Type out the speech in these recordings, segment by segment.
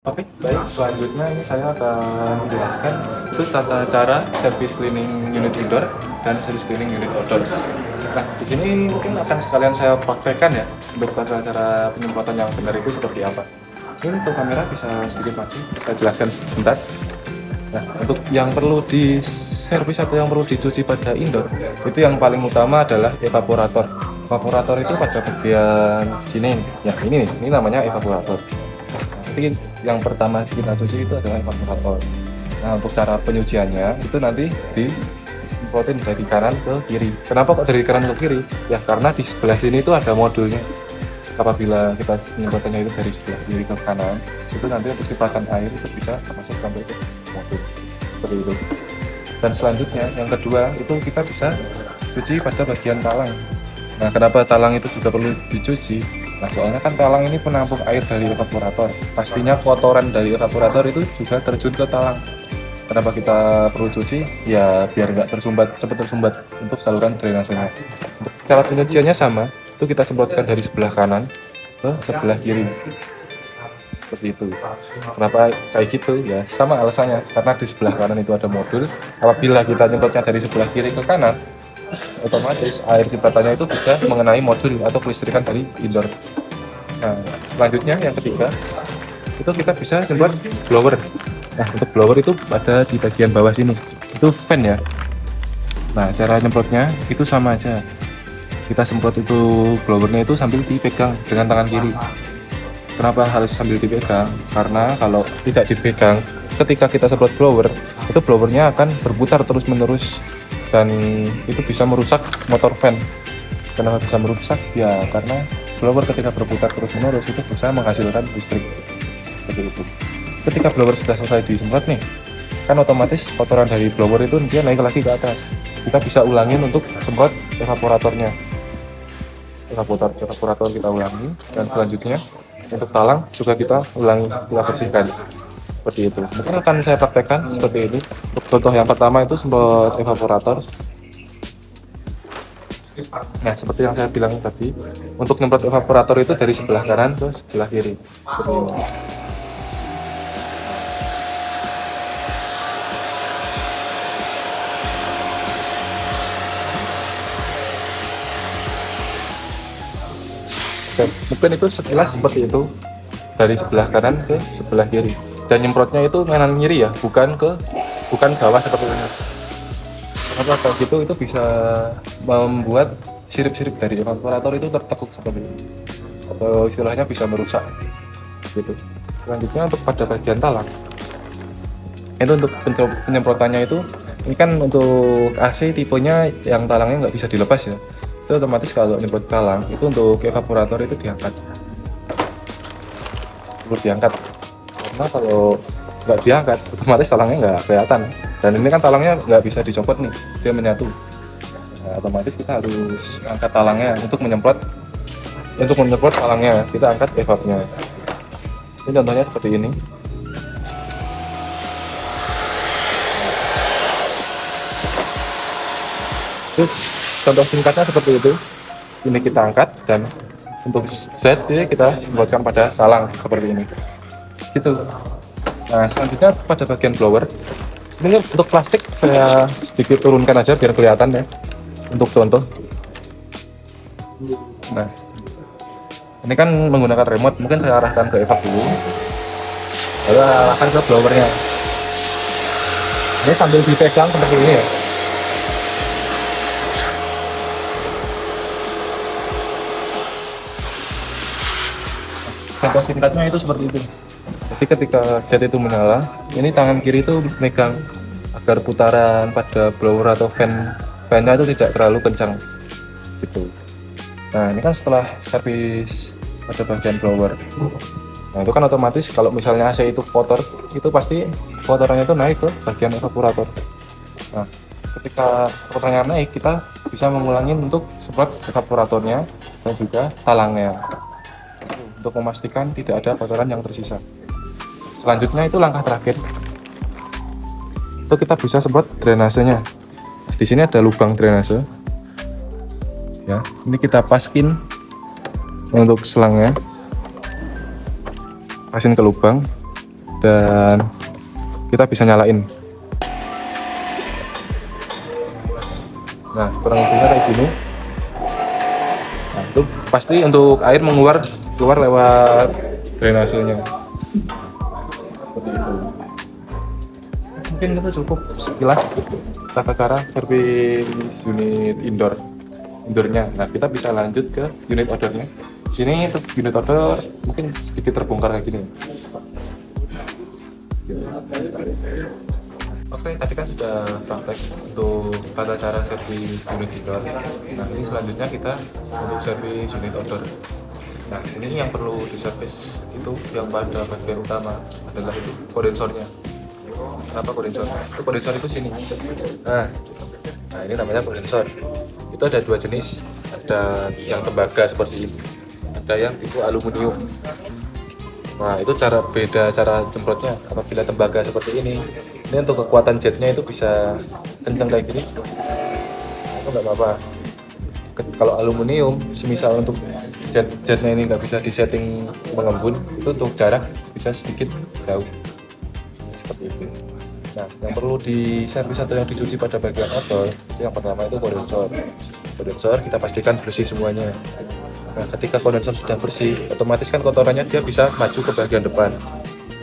Oke, baik. Selanjutnya ini saya akan menjelaskan itu tata cara service cleaning unit indoor dan service cleaning unit outdoor. Nah, di sini mungkin akan sekalian saya praktekkan ya untuk tata cara penyemprotan yang benar itu seperti apa. Ini untuk kamera bisa sedikit maju, saya jelaskan sebentar. Nah, untuk yang perlu di servis atau yang perlu dicuci pada indoor, itu yang paling utama adalah evaporator. Evaporator itu pada bagian sini, ya ini nih, ini namanya evaporator. Jadi yang pertama kita cuci itu adalah evaporator. Nah, untuk cara penyuciannya itu nanti disemprotin dari kanan ke kiri. Kenapa kok dari kanan ke kiri? Ya karena di sebelah sini itu ada modulnya. Apabila kita penyemprotannya itu dari sebelah kiri ke kanan, itu nanti untuk cipratan air itu bisa masuk sampai ke modul. Seperti itu. Dan selanjutnya yang kedua itu kita bisa cuci pada bagian talang. Nah, kenapa talang itu juga perlu dicuci? Nah, soalnya kan talang ini penampung air dari evaporator. Pastinya kotoran dari evaporator itu juga terjun ke talang. Kenapa kita perlu cuci? Ya biar nggak tersumbat, cepat tersumbat untuk saluran drainasenya. Untuk cara penyuciannya sama, itu kita semprotkan dari sebelah kanan ke sebelah kiri. Seperti itu. Kenapa kayak gitu? Ya sama alasannya. Karena di sebelah kanan itu ada modul. Apabila kita nyemprotnya dari sebelah kiri ke kanan, otomatis air cipratannya itu bisa mengenai modul atau kelistrikan dari indoor. Nah, selanjutnya yang ketiga itu kita bisa nyemprot blower. Nah, untuk blower itu ada di bagian bawah sini, itu fan ya. Nah, cara nyemprotnya itu sama aja, kita semprot itu blowernya itu sambil dipegang dengan tangan kiri. Kenapa harus sambil dipegang? Karena kalau tidak dipegang, ketika kita semprot blower, itu blowernya akan berputar terus menerus dan itu bisa merusak motor fan. Kenapa bisa merusak? Ya karena blower ketika berputar terus menerus itu bisa menghasilkan listrik. Seperti itu. Ketika blower sudah selesai disemprot nih, kan otomatis kotoran dari blower itu dia naik lagi ke atas. Kita bisa ulangin untuk semprot evaporatornya. Evaporator kita ulangi, dan selanjutnya untuk talang juga kita ulangi, kita bersihkan. Seperti itu. Mungkin akan saya praktekkan seperti ini. Untuk contoh yang pertama itu semprot evaporator. Nah, seperti yang saya bilang tadi, untuk nyemprot evaporator itu dari sebelah kanan ke sebelah kiri. Seperti ini. Oke, mungkin itu sekilas seperti itu, dari sebelah kanan ke sebelah kiri. Dan nyemprotnya itu kanan kiri ya, bukan bawah seperti ini. Kenapa kayak gitu? Itu bisa membuat sirip-sirip dari evaporator itu tertekuk seperti ini, atau istilahnya bisa merusak gitu. Selanjutnya untuk pada bagian talang, itu untuk penyemprotannya itu, ini kan untuk AC tipenya yang talangnya nggak bisa dilepas ya, itu otomatis kalau nyemprot talang itu untuk evaporator itu diangkat, karena kalau nggak diangkat otomatis talangnya nggak kelihatan, dan ini kan talangnya nggak bisa dicopot nih, dia menyatu. Nah, otomatis kita harus angkat talangnya untuk menyemprot talangnya kita angkat evapnya. Ini contohnya seperti ini. Terus contoh singkatnya seperti itu, ini kita angkat, dan untuk Z ini kita semprotkan pada talang seperti ini gitu. Nah, selanjutnya pada bagian blower, ini untuk plastik saya sedikit turunkan aja biar kelihatan ya, untuk contoh. Nah, ini kan menggunakan remote, mungkin saya arahkan ke evap dulu, lalu arahkan ke blowernya. Ini sambil dipegang seperti ini ya. Contoh singkatnya itu seperti itu. Jadi ketika jet itu menyala, ini tangan kiri itu megang agar putaran pada blower atau fan-nya itu tidak terlalu kencang gitu. Nah, ini kan setelah servis pada bagian blower. Nah, itu kan otomatis kalau misalnya AC itu kotor, itu pasti kotorannya itu naik ke bagian evaporator. Nah, ketika kotorannya naik, kita bisa mengulangi untuk semprot evaporatornya dan juga talangnya, untuk memastikan tidak ada kotoran yang tersisa. Selanjutnya itu langkah terakhir, itu kita bisa semprot drainasenya. Di sini ada lubang drainase ya, ini kita paskin untuk selangnya, pasin ke lubang. dan kita bisa nyalain. Nah, kurang lebihnya kayak gini. Nah, itu pasti untuk air keluar lewat drainasenya. Seperti itu. Mungkin itu cukup sekilas tata cara servis unit indoornya. Nah, kita bisa lanjut ke unit outdoornya. Di sini untuk unit outdoor mungkin sedikit terbongkar kayak gini. Oke, tadi kan sudah praktek untuk tata cara servis unit indoor. Nah, ini selanjutnya kita untuk servis unit outdoor. Nah, ini yang perlu diservis itu yang pada bagian utama adalah itu kondensornya. Kenapa kondensor? Itu kondensor itu sini. Nah, ini namanya kondensor. Itu ada dua jenis. Ada yang tembaga seperti ini. Ada yang tipe aluminium. Nah, itu beda cara semprotnya. Apabila tembaga seperti ini untuk kekuatan jetnya itu bisa kencang kayak gini. Nah, itu nggak apa-apa. Kalau aluminium, semisal untuk jetnya ini nggak bisa disetting mengembun, itu untuk jarak bisa sedikit jauh. Seperti itu. Nah, yang perlu diservis atau yang dicuci pada bagian outdoor itu yang pertama itu kondensor kita pastikan bersih semuanya. Nah, ketika kondensor sudah bersih, otomatis kan kotorannya dia bisa maju ke bagian depan.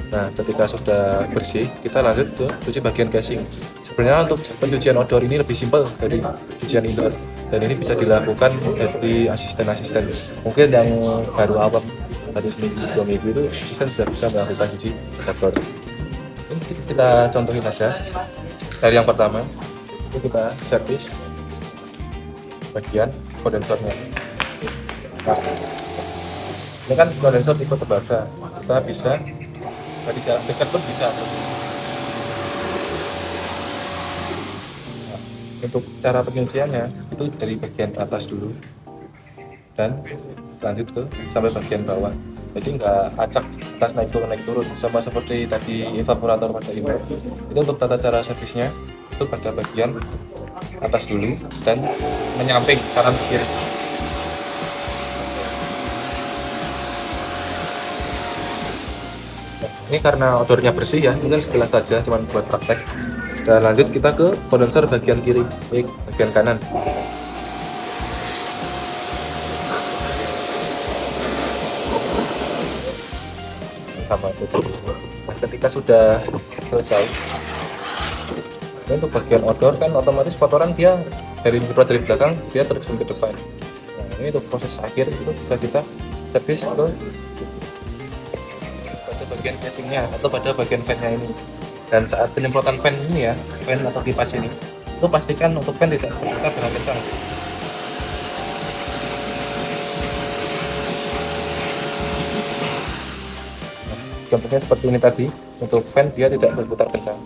Nah, ketika sudah bersih, kita lanjut ke cuci bagian casing. Sebenarnya untuk pencucian outdoor ini lebih simpel dari cucian indoor, dan ini bisa dilakukan dari asisten-asisten. Mungkin yang baru awam tadi seminggu 2 minggu itu asisten sudah bisa melakukan cuci outdoor. Ini kita contohin aja. Dari yang pertama, itu kita servis bagian kondensornya. Nah, ini kan kondensor tipe tembaga, kita bisa dari jarak dekat pun bisa. Nah, untuk cara penyuciannya itu dari bagian atas dulu dan lanjut ke sampai bagian bawah. Jadi nggak acak atas naik turun sama seperti tadi evaporator pada indoor. Itu untuk tata cara servisnya itu pada bagian atas dulu dan menyamping kanan kiri. Ini karena outdoornya bersih ya, mungkin sekilas saja cuman buat praktek. Dan lanjut kita ke kondensor bagian kiri, bagian kanan. Sama itu. Nah, ketika sudah selesai, ini untuk bagian outdoor kan otomatis kotoran dia dari belakang dia terjun ke depan. Nah, ini untuk proses akhir itu bisa kita servis ke bagian casingnya atau pada bagian fan-nya ini. Dan saat penyemprotan fan ini ya, fan atau kipas ini, itu pastikan untuk fan tidak berputar dengan kencang. Contohnya seperti ini tadi, untuk fan dia tidak berputar kencang.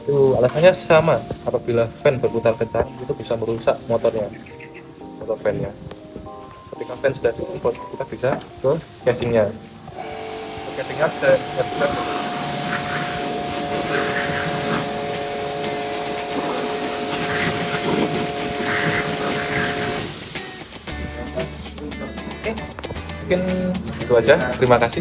Itu alasannya sama, apabila fan berputar kencang itu bisa merusak motor fan-nya. Ketika fan sudah disemprot, kita bisa ke casingnya. Casingnya bisa Oke, mungkin segitu aja. Terima kasih.